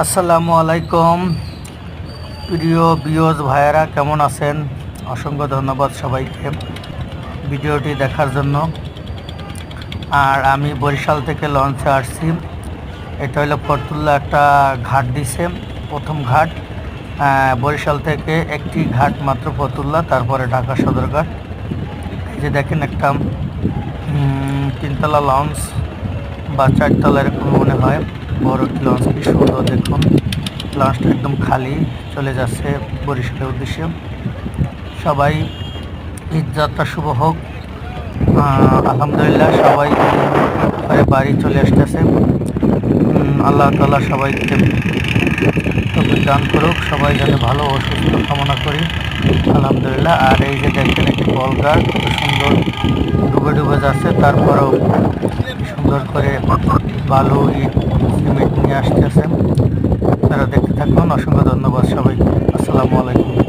আসসালামু আলাইকুম প্রিয় বিয়স ভাইয়েরা, কেমন আছেন? অসংখ্য ধন্যবাদ সবাইকে ভিডিওটি দেখার জন্য। আর আমি বরিশাল থেকে লঞ্চে আসছি। এটা হলো ফতুল্লা একটা ঘাট দিছে, প্রথম ঘাট। বরিশাল থেকে একটি ঘাট মাত্র ফতুল্লা, তারপরে ঢাকা সদরঘাট। এই যে দেখেন একটা তিনতলা লঞ্চ বা চারতলা এরকম মনে হয়, বড় একটি লঞ্চ। কি সুন্দর দেখুন, লঞ্চটা একদম খালি চলে যাচ্ছে বরিশালের উদ্দেশ্যে। সবাই ঈদ যাত্রা শুভ হোক। আলহামদুলিল্লাহ সবাই ঘরে বাড়ি চলে আসতেছে। আল্লাহ তাআলা সবাইকে তৌফিক দান করুক, সবাই যেন ভালো ও সুস্থ কামনা করি। আলহামদুলিল্লাহ। আর এই যে দেখেন একটি বলগার কত সুন্দর ডুবে ডুবে যাচ্ছে, তারপরেও সুন্দর করে বালু ইট সিমেন্ট নিয়ে আসতেছে। তারা দেখতে থাকুন। অসংখ্য ধন্যবাদ সবাইকে। আসসালামু আলাইকুম।